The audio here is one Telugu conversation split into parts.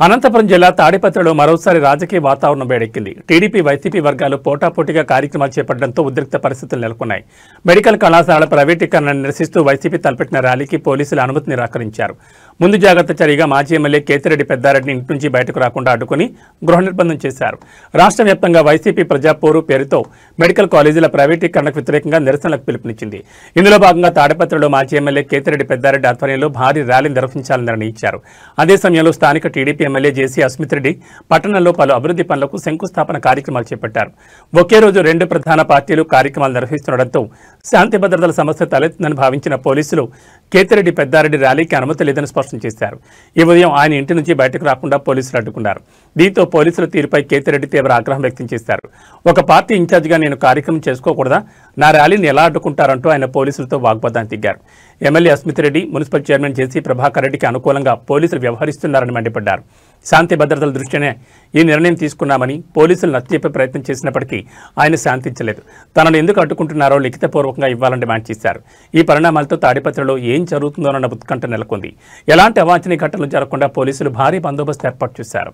అనంతపురం జిల్లా తాడిపత్రిలో మరోసారి రాజకీయ వాతావరణం వేడెక్కింది. టీడీపీ వైసీపీ వర్గాలు పోటాపోటీగా కార్యక్రమాలు చేపట్టడంతో ఉద్రిక్త పరిస్థితులు నెలకొన్నాయి. మెడికల్ కళాశాలల ప్రైవేటీకరణను నిరసిస్తూ వైసీపీ తలపెట్టిన ర్యాలీకి పోలీసులు అనుమతి నిరాకరించారు. ముందు జాగ్రత్త చర్యగా మాజీ ఎమ్మెల్యే కేతిరెడ్డి పెద్దారెడ్డిని ఇంటి నుంచి బయటకు రాకుండా అడ్డుకుని గృహ నిర్బంధం చేశారు. రాష్ట్ర వ్యాప్తంగా వైసీపీ ప్రజాపోరు పేరుతో మెడికల్ కాలేజీల ప్రైవేటీకరణకు వ్యతిరేకంగా నిరసనలకు పిలుపునిచ్చింది. ఇందులో భాగంగా తాడిపత్రిలో మాజీ ఎమ్మెల్యే కేతిరెడ్డి పెద్దారెడ్డి ఆధ్వర్యంలో భారీ ర్యాలీ నిర్వహించాలని నిర్ణయించారు. అదే సమయంలో స్థానిక టీడీపీ ఎమ్మెల్యే జేసీ అస్మిత్ రెడ్డి పట్టణంలో పలు అభివృద్ధి పనులకు శంకుస్థాపన కార్యక్రమాలు చేపట్టారు. ఒకే రోజు రెండు ప్రధాన పార్టీలు కార్యక్రమాలు నిర్వహిస్తుండటంతో శాంతి భద్రతల సమస్య తలెత్తుందని భావించిన పోలీసులు కేతిరెడ్డి పెద్దారెడ్డి ర్యాలీకి అనుమతి లేదని స్పష్టం చేశారు. ఈ ఉదయం ఆయన ఇంటి నుంచి బయటకు రాకుండా పోలీసులు అడ్డుకున్నారు. దీంతో పోలీసుల తీరుపై కేతిరెడ్డి తీవ్ర ఆగ్రహం వ్యక్తం చేశారు. ఒక పార్టీ ఇన్ఛార్జిగా నేను కార్యక్రమం చేసుకోకూడదా, నా ర్యాలీని ఎలా అడ్డుకుంటారంటూ ఆయన పోలీసులతో వాగ్వాదానికి దిగారు. MLA Asmit Reddy, municipal chairman JC Prabhakar రెడ్డికి అనుకూలంగా పోలీసులు వ్యవహరిస్తున్నారని మండిపడ్డారు. శాంతి భద్రతల దృష్ట్యానే ఈ నిర్ణయం తీసుకున్నామని పోలీసులు నచ్చజెప్పే ప్రయత్నం చేసినప్పటికీ ఆయన శాంతించలేదు. తనను ఎందుకు అడ్డుకుంటున్నారో లిఖితపూర్వకంగా ఇవ్వాలని డిమాండ్ చేశారు. ఈ పరిణామాలతో తాడిపత్రిలో ఏం జరుగుతుందోనన్న ఉత్కంఠ నెలకొంది. ఎలాంటి అవాంఛనీయ ఘటనలు జరగకుండా పోలీసులు భారీ బందోబస్తు ఏర్పాటు చేశారు.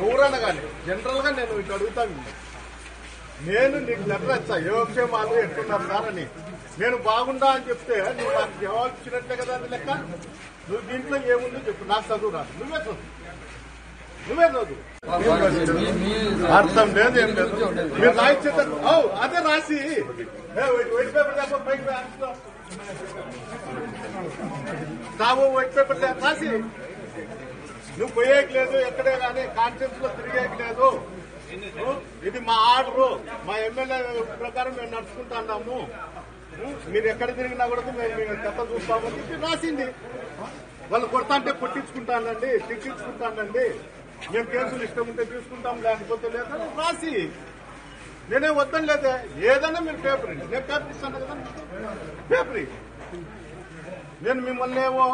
ఎవరన్నా కానీ జనరల్ గా నేను ఇటు అడుగుతాను. నేను నీకు లెటర్ ఇచ్చా, ఏ విషయమాలు ఎట్టున్నారు సార్ అని. నేను బాగుండా అని చెప్తే నువ్వు నాకు జవాబు ఇచ్చినట్లే కదా అని లెక్క. నువ్వు దీంట్లో ఏముందో చెప్పు, నాకు చదువు రాదు, నువ్వే చదువు అర్థం లేదు, ఏం లేదు. మీరు రాయించేది అదే రాసి వైట్ పేపర్ పైకి వైట్ పేపర్ రాసి నువ్వు పోయేకి లేదు, ఎక్కడే కానీ కాన్ఫరెన్స్ లో తిరిగేకి లేదు. ఇది మా ఆర్డరు, మా ఎమ్మెల్యే ప్రకారం మేము నడుచుకుంటున్నాము. మీరు ఎక్కడ తిరిగినా కూడా మేము చెత్త చూస్తామని చెప్పి రాసింది. వాళ్ళు కొడతా అంటే కొట్టించుకుంటానండి, తిట్టించుకుంటానండి, మేము కేసులు ఇష్టం ఉంటే తీసుకుంటాం, లేకపోతే లేదా రాసి. నేనే వద్దని లేదే, ఏదైనా మీరు పేపర్ నేను పేపర్ ఇస్తాను కదా, పేపర్ నేను మిమ్మల్ని ఏవో